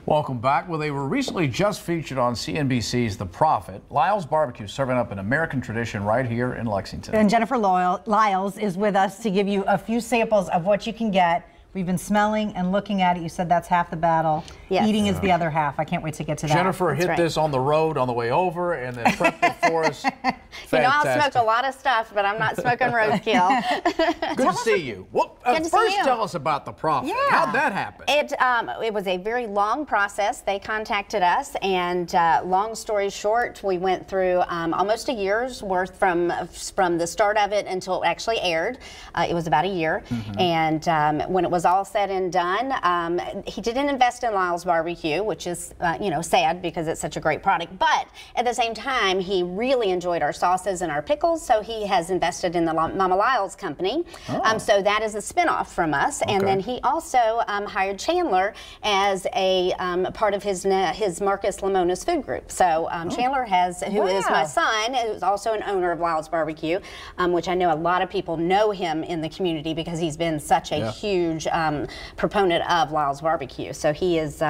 Welcome back. Well, they were recently just featured on CNBC's The Prophet. Lyles BBQ serving up an American tradition right here in Lexington. And Jennifer Lyles is with us to give you a few samples of what you can get. We've been smelling and looking at it. You said that's half the battle. Yes. Eating is the other half. I can't wait to get to that. Jennifer hit this on the road on the way over and then prepped it for us. You know, I'll smoke a lot of stuff, but I'm not smoking roadkill. Good to see you. Well, first tell us about The Prophet. Yeah. How'd that happen? It was a very long process. They contacted us, and long story short, we went through almost a year's worth from the start of it until it actually aired. It was about a year, and when it was all said and done, he didn't invest in Lyles BBQ, which is you know, sad because it's such a great product. But at the same time, he really enjoyed our sauces and our pickles, so he has invested in the Mama Lyles company. So that is a spinoff from us, and then he also hired Chandler as a part of his Marcus Lemona's food group. So Chandler who is my son, who's also an owner of Lyles BBQ, which I know a lot of people know him in the community because he's been such a huge proponent of Lyles BBQ. So he is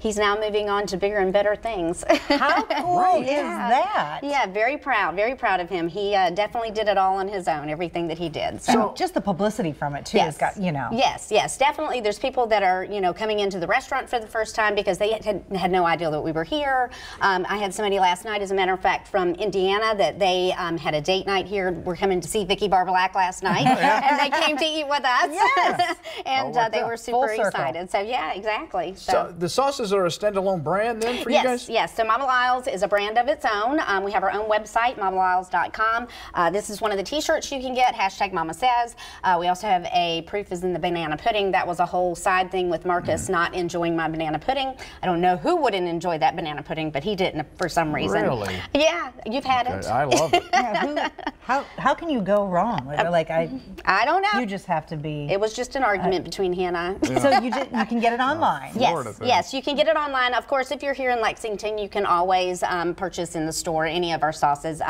he's now moving on to bigger and better things. How cool is that? Yeah, very proud of him. He definitely did it all on his own, everything that he did. So just the publicity from it too has got, you know. Yes, definitely. There's people that are, you know, coming into the restaurant for the first time because they had no idea that we were here. I had somebody last night, as a matter of fact, from Indiana that they had a date night here. We're coming to see Vicki Barbalak last night, and they came to eat with us. Yes. And they were super excited. So yeah, exactly. So the sauces are a standalone brand then for you guys? Yes. So Mama Lyles is a brand of its own. We have our own website, mamalyles.com. This is one of the t-shirts you can get, #MamaSays. We also have a proof is in the banana pudding. That was a whole side thing with Marcus not enjoying my banana pudding. I don't know who wouldn't enjoy that banana pudding, but he didn't for some reason. Really? Yeah, you've had it. I love it. How can you go wrong? Like I don't know. You just have to be. It was just an argument between he and I. So you can get it online. Yes, you can get it online. Of course, if you're here in Lexington, you can always purchase in the store any of our sauces.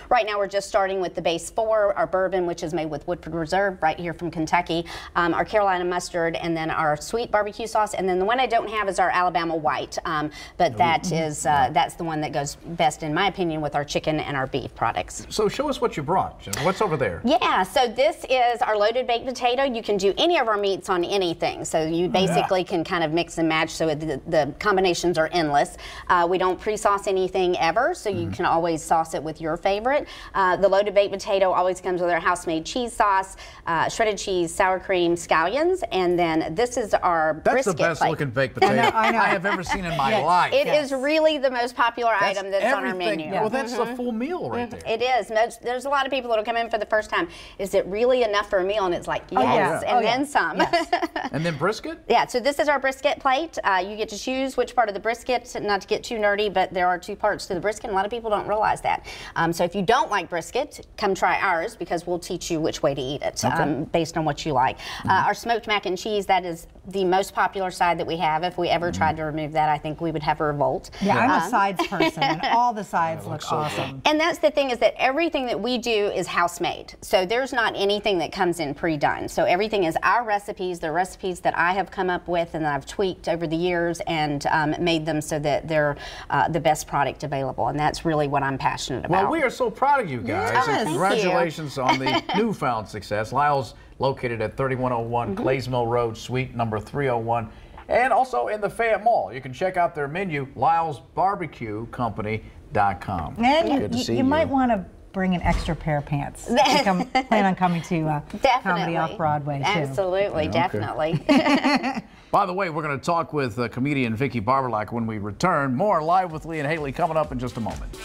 Right now, we're just starting with the base 4, our bourbon, which is made with Woodford Reserve, right here from Kentucky, our Carolina mustard, and then our sweet barbecue sauce. And then the one I don't have is our Alabama white, but that is that's the one that goes best, in my opinion, with our chicken and our beef products. So show us what you brought. What's over there? Yeah, so this is our loaded baked potato. You can do any of our meats on anything. So you basically can kind of mix and match, so the combinations are endless. We don't pre-sauce anything ever, so you can always sauce it with your favorite. The loaded baked potato always comes with our house-made cheese sauce, shredded cheese, sour cream, scallions, and then this is our brisket plate. That's the best looking baked potato I have ever seen in my life. It is really the most popular item that's on our menu. Well, that's a full meal right there. It is. There's a lot of people that'll come in for the first time. Is it really enough for a meal? And it's like, yes, and then some. And then brisket? Yeah, so this is our brisket plate. You get to choose which part of the brisket, not to get too nerdy, but there are 2 parts to the brisket, and a lot of people don't realize that. So if you don't like brisket, come try ours because we'll teach you which way to eat it based on what you like. Our smoked mac and cheese, that is the most popular side that we have. If we ever tried to remove that, I think we would have a revolt. Yeah, I'm a sides person, and all the sides look awesome. And that's the thing, is that everything that we do is house-made. So there's not anything that comes in pre-done. So everything is our recipes, the recipes that I have come up with and that I've tweaked over the years and made them so that they're the best product available. And that's really what I'm passionate about. Well, we are so proud of you guys. Yes, congratulations on the newfound success. Lyles, located at 3101 Clays Mill Road, Suite number 301. And also in the Fayette Mall. You can check out their menu, LylesBBQCompany.com. And you might want to bring an extra pair of pants. Plan on coming to Comedy Off-Broadway, too. Absolutely, definitely. By the way, we're going to talk with comedian Vicki Barbalak when we return. More Live with Lee and Hayley coming up in just a moment.